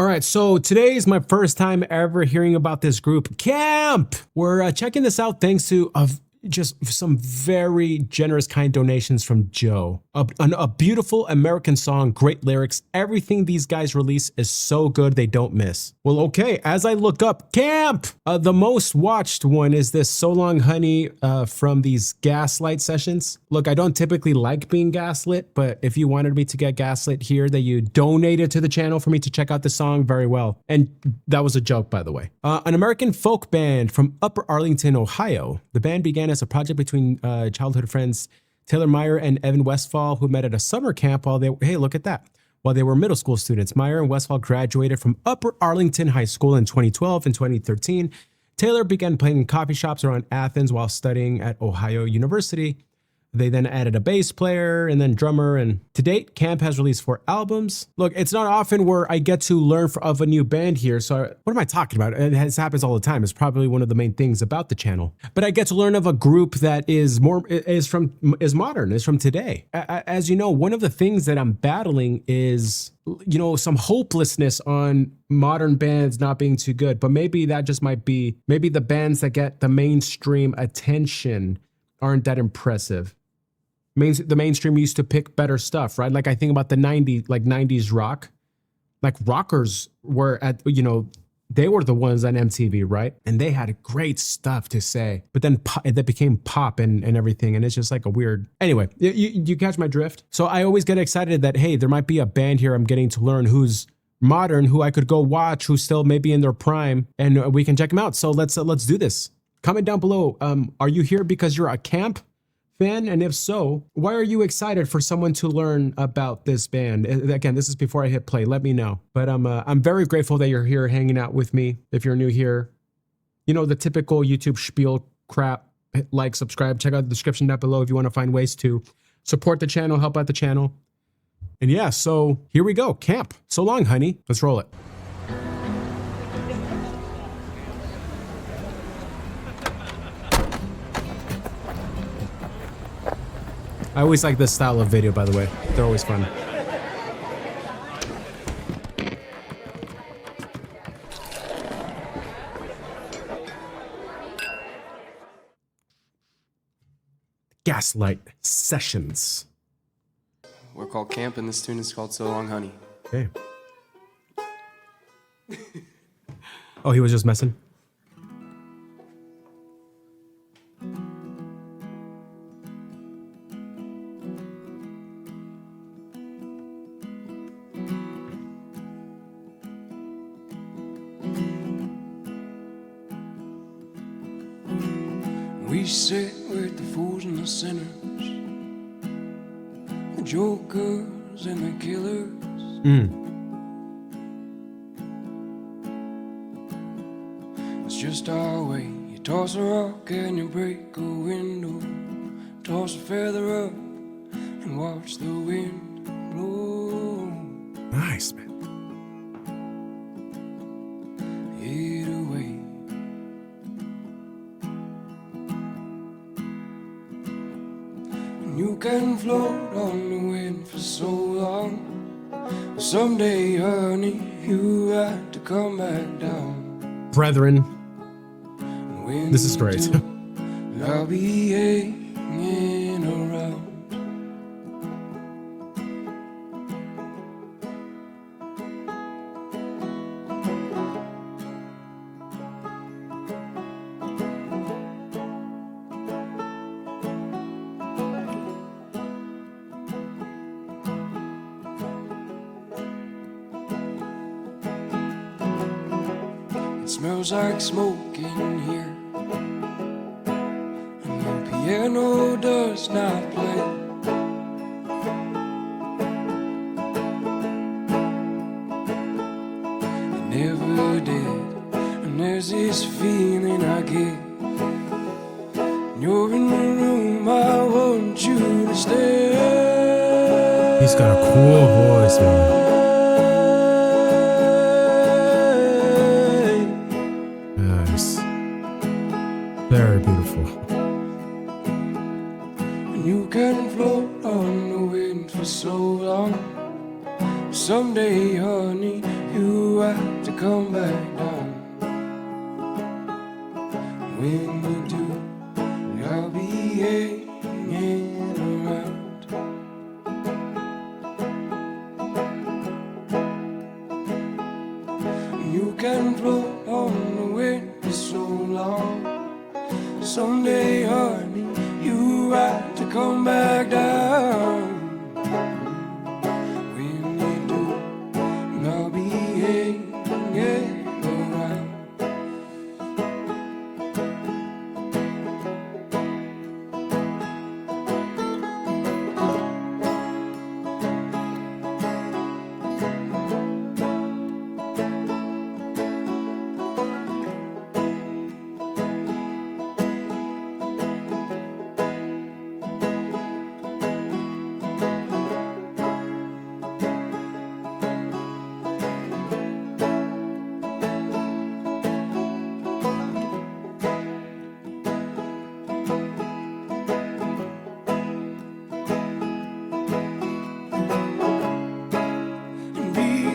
All right, so today is my first time ever hearing about this group, CAAMP. We're checking this out thanks to just some very generous, kind donations from Joe. A beautiful American song, great lyrics. Everything these guys release is so good they don't miss. Well, okay, as I look up CAAMP, the most watched one is this So Long Honey from these Gaslight sessions. Look, I don't typically like being gaslit, but if you wanted me to get gaslit here, that you donated to the channel for me to check out the song, very well. And that was a joke, by the way. An American folk band from Upper Arlington, Ohio. The band began as a project between childhood friends Taylor Meyer and Evan Westfall, who met at a summer camp while hey, look at that. While they were middle school students. Meyer and Westfall graduated from Upper Arlington High School in 2012 and 2013. Taylor began playing in coffee shops around Athens while studying at Ohio University. They then added a bass player and then drummer, and to date, CAAMP has released 4 albums. Look, it's not often where I get to learn of a new band here, so what am I talking about? This happens all the time. It's probably one of the main things about the channel. But I get to learn of a group that is modern, is from today. As you know, one of the things that I'm battling is, you know, some hopelessness on modern bands not being too good, but maybe that just might be, maybe the bands that get the mainstream attention aren't that impressive. The mainstream used to pick better stuff, right? Like I think about the 90s rock, like rockers were at, you know, they were the ones on MTV, right? And they had great stuff to say, but then that became pop and everything. And it's just like a weird, anyway, you catch my drift. So I always get excited that, hey, there might be a band here I'm getting to learn who's modern, who I could go watch, who's still maybe in their prime, and we can check them out. So let's do this. Comment down below. Are you here because you're a CAAMP fan? And if so, why are you excited for someone to learn about this band? Again, this is before I hit play. Let me know. But I'm very grateful that you're here hanging out with me. If you're new here, you know, the typical YouTube spiel crap, like, subscribe, check out the description down below if you want to find ways to support the channel, help out the channel. And yeah, so here we go. CAAMP. So long, honey. Let's roll it. I always like this style of video, by the way. They're always fun. Gaslight Sessions. We're called CAAMP, and this tune is called So Long Honey. Okay. Oh, he was just messing? We sit with the fools and the sinners, the jokers and the killers. It's just our way. You toss a rock and you break a window, toss a feather up and watch the wind blow. Nice, man. It away. You can float on the wind for so long. Someday, honey, you have to come back down. Brethren, this is great. I'll be hanging around. Smells like smoke in here, and the piano does not play. It never did, and there's this feeling I get. You're in the room, I want you to stay. He's got a cool voice, man. Very beautiful. And you can float on the wind for so long. Someday, honey, you have come back down. When you do, I'll be hanging around. You can float on the wind for so long. Someday, honey, you have to come back down. When you do, I'll be hanging around.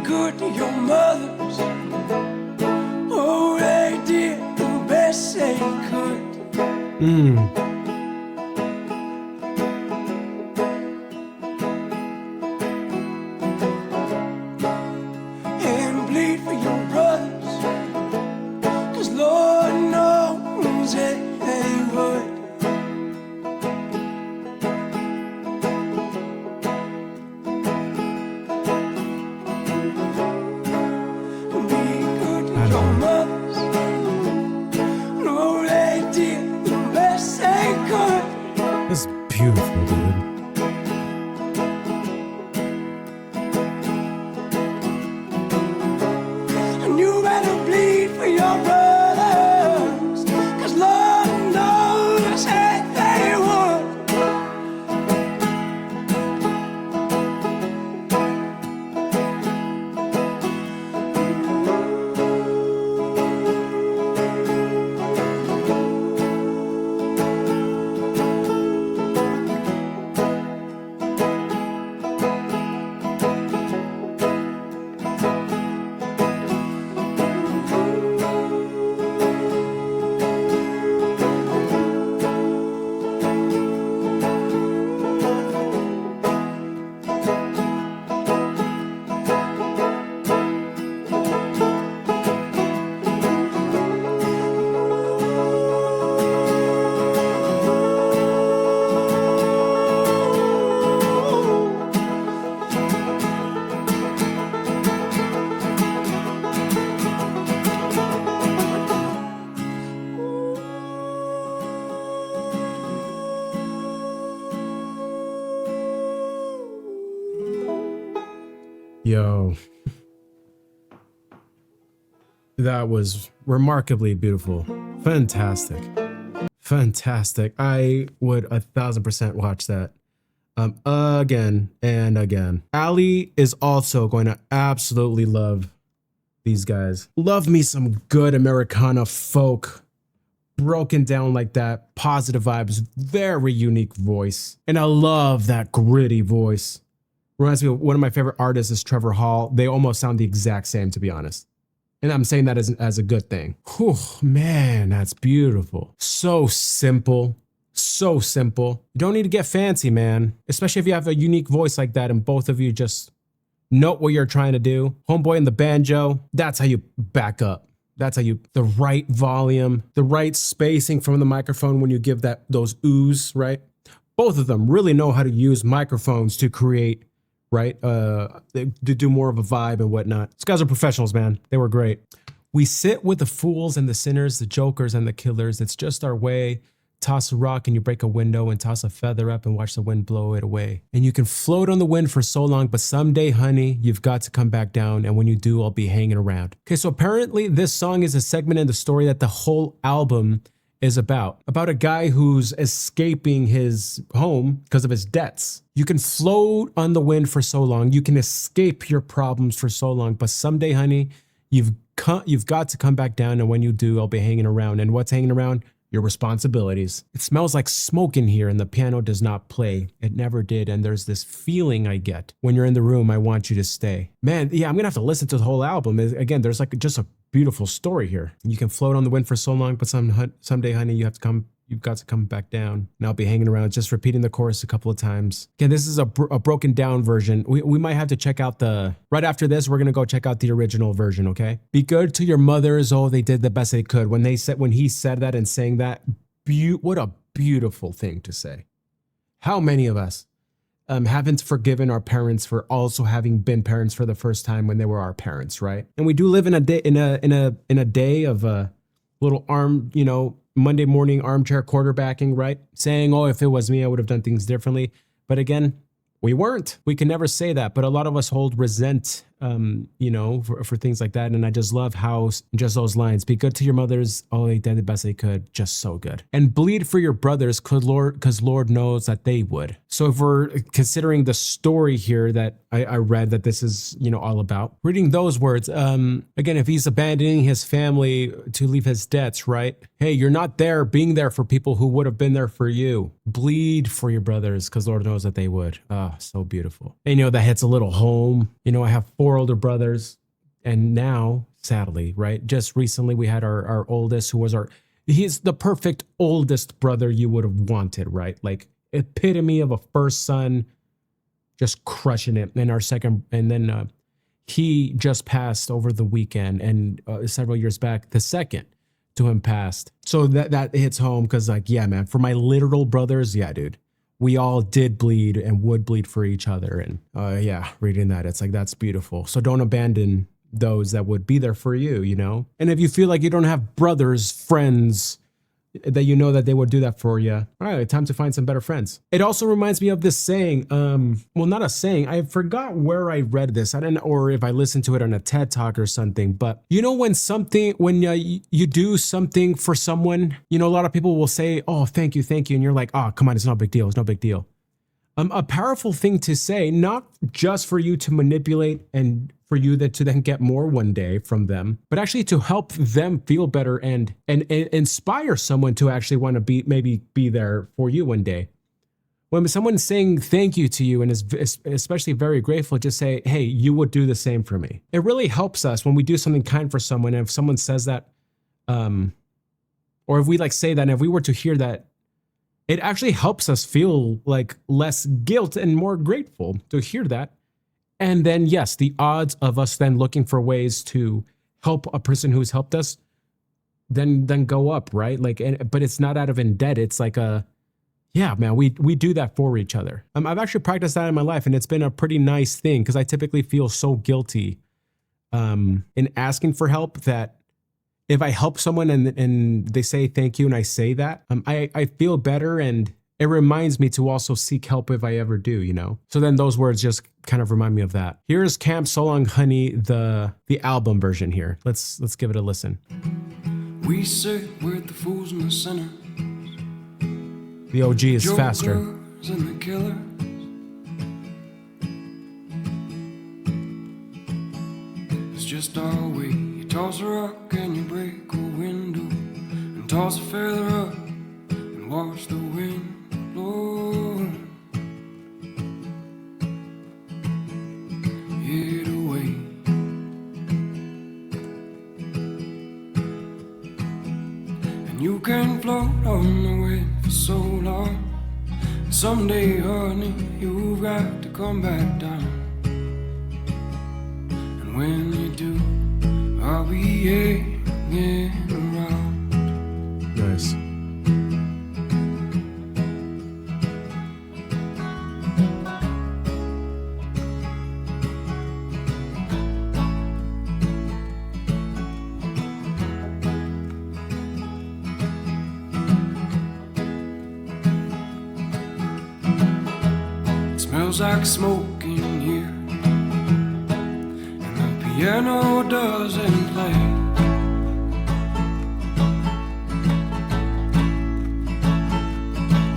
Good to your mothers. Oh, they did the best they could. And bleed for your brothers, 'cause Lord knows that they would. It's beautiful, dude. And you better bleed for your brothers, 'cause Lord knows that they would. Yo, that was remarkably beautiful. Fantastic. Fantastic. I would 1000% watch that again and again. Ali is also going to absolutely love these guys. Love me some good Americana folk, broken down like that, positive vibes, very unique voice. And I love that gritty voice. Reminds me of one of my favorite artists is Trevor Hall. They almost sound the exact same, to be honest. And I'm saying that as a good thing. Whew, man, that's beautiful. So simple. So simple. You don't need to get fancy, man. Especially if you have a unique voice like that and both of you just know what you're trying to do. Homeboy and the banjo, that's how you back up. That's how you, the right volume, the right spacing from the microphone when you give those oohs, right? Both of them really know how to use microphones to create, right? To do more of a vibe and whatnot. These guys are professionals, man. They were great. We sit with the fools and the sinners, the jokers and the killers. It's just our way. Toss a rock and you break a window and toss a feather up and watch the wind blow it away. And you can float on the wind for so long, but someday, honey, you've got to come back down. And when you do, I'll be hanging around. Okay, so apparently this song is a segment in the story that the whole album is about a guy who's escaping his home because of his debts. You can float on the wind for so long. You can escape your problems for so long, but someday, honey, you've got to come back down. And when you do, I'll be hanging around. And what's hanging around? your responsibilities. It smells like smoke in here and the piano does not play. It never did. And there's this feeling I get when you're in the room. I want you to stay. Man, yeah, I'm gonna have to listen to the whole album. Again, there's like just a beautiful story here. You can float on the wind for so long, but someday, honey, you've got to come back down. And I'll be hanging around, just repeating the chorus a couple of times. Again, this is a broken down version. We might have to check out right after this, we're going to go check out the original version, okay? Be good to your mothers. Oh, they did the best they could. When he said that and saying that, what a beautiful thing to say. How many of us haven't forgiven our parents for also having been parents for the first time when they were our parents, right? And we do live in a day of a little Monday morning armchair quarterbacking, right? Saying, oh, if it was me, I would have done things differently. But again, we weren't. We can never say that. But a lot of us hold resent, for things like that. And I just love how just those lines, be good to your mothers. Oh, they did the best they could. Just so good. And bleed for your brothers because Lord knows that they would. So if we're considering the story here that I read that this is, all about, reading those words, again, if he's abandoning his family to leave his debts, right? Hey, you're not being there for people who would have been there for you. Bleed for your brothers because Lord knows that they would. Oh, so beautiful. And that hits a little home. I have 4 older brothers, and now, sadly, right? Just recently we had our oldest he's the perfect oldest brother you would have wanted, right? Like epitome of a first son, just crushing it. And our second, and then he just passed over the weekend, and several years back, the second to him passed. So that hits home because yeah, man, for my literal brothers, yeah, dude. We all did bleed and would bleed for each other. And yeah, reading that, it's like, that's beautiful. So don't abandon those that would be there for you, And if you feel like you don't have brothers, friends, that that they would do that for you, all right, time to find some better friends. It also reminds me of this saying, well, not a saying, I forgot where I read this. I don't know, or if I listened to it on a TED Talk or something, but when you do something for someone, a lot of people will say, oh, thank you. And you're like, oh, come on, it's no big deal. It's no big deal. A powerful thing to say, not just for you to manipulate and for you to then get more one day from them, but actually to help them feel better and inspire someone to actually want to be there for you one day. When someone's saying thank you to you and is especially very grateful, just say, hey, you would do the same for me. It really helps us when we do something kind for someone. And if someone says that, or if we say that, and if we were to hear that, it actually helps us feel like less guilt and more grateful to hear that. And then, yes, the odds of us then looking for ways to help a person who's helped us then go up, right? But it's not out of indebt. It's like yeah, man, we do that for each other. I've actually practiced that in my life, and it's been a pretty nice thing because I typically feel so guilty in asking for help that if I help someone and they say thank you and I say that, I feel better, and it reminds me to also seek help if I ever do, So then those words just kind of remind me of that. Here's CAAMP So Long Honey, the album version here. Let's give it a listen. We sit with the fools and the sinners. The OG is faster. Jokers and the killers. It's just our way. You toss a rock and you break a window, and toss a feather up and watch the wind blow it away. And you can float on the wind for so long. Someday, honey, you've got to come back down. And when you do, I'll be hanging around. Nice. Smells like smoke in here, and the piano doesn't play.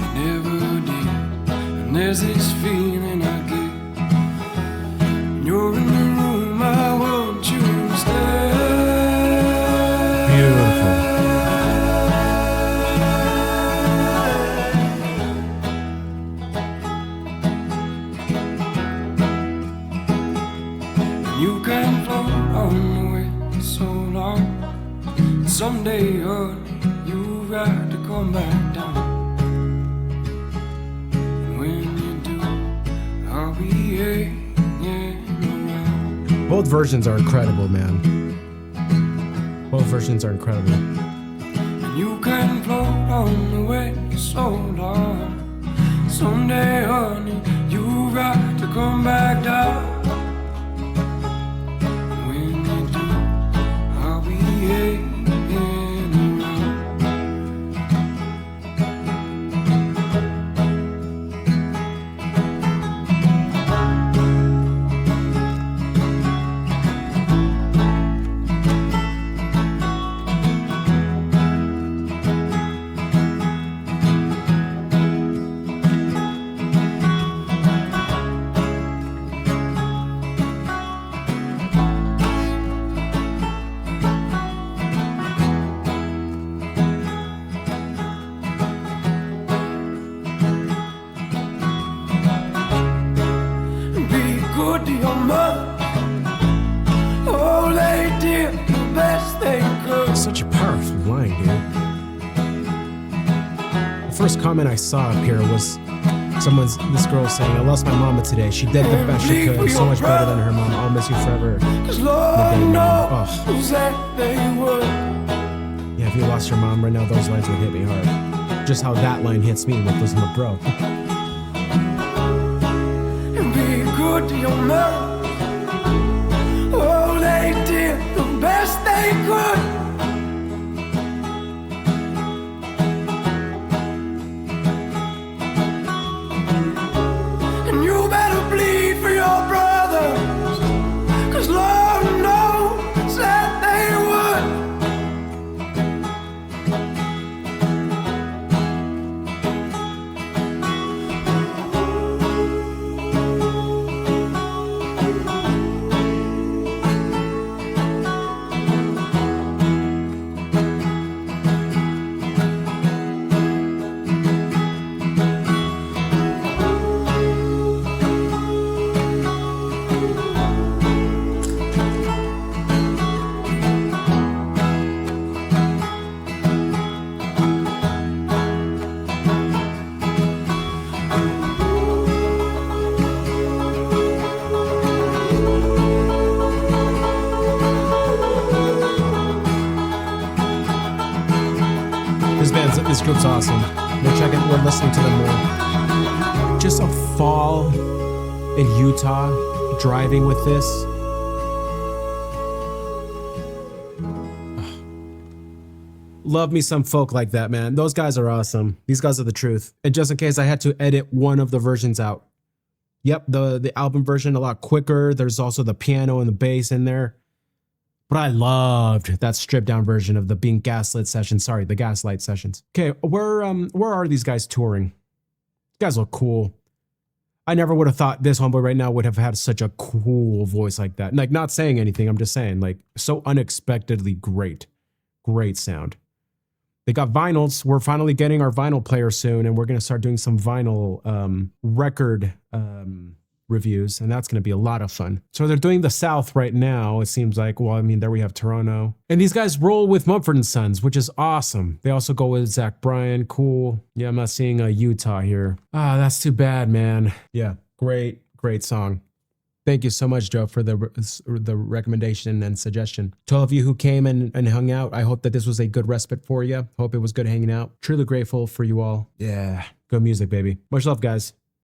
It never did, and there's this feeling I get. When you're in the room, I want you to stay. Beautiful. someday, honey, you've got to come back down. And when you do, I'll be hanging around. Both versions are incredible, man. Both versions are incredible. And you can float on the way so long. Someday, honey, you've got to come back down. Good to your mother. Oh, they did the best they could. Such a powerful line, dude. The first comment I saw up here was this girl saying, I lost my mama today. She did the best she could. So much better than her mom. I'll miss you forever. Cause Lord knows that they would. Yeah, if you lost your mom right now, those lines would hit me hard. Just how that line hits me with losing a bro. Good to your mother. Oh, they did the best they could. And you better bleed for your brothers, cause Lord knows that they would. This group's awesome. We're listening to them more. Just a fall in Utah, driving with this. Love me some folk like that, man. Those guys are awesome. These guys are the truth. And just in case I had to edit one of the versions out. Yep, the album version a lot quicker. There's also the piano and the bass in there. But I loved that stripped down version of the Gaslight sessions. Sorry, the Gaslight sessions. Okay, where are these guys touring? You guys look cool. I never would have thought this homeboy right now would have had such a cool voice like that. Like, not saying anything, I'm just saying, like, so unexpectedly great. Great sound. They got vinyls. We're finally getting our vinyl player soon, and we're going to start doing some vinyl record reviews, and that's going to be a lot of fun. So they're doing the South right now, it seems like. Well, I mean, there we have Toronto. And these guys roll with Mumford & Sons, which is awesome. They also go with Zach Bryan. Cool. Yeah, I'm not seeing Utah here. Ah, that's too bad, man. Yeah, great song. Thank you so much, Joe, for the recommendation and suggestion. To all of you who came and hung out, I hope that this was a good respite for you. Hope it was good hanging out. Truly grateful for you all. Yeah, good music, baby. Much love, guys.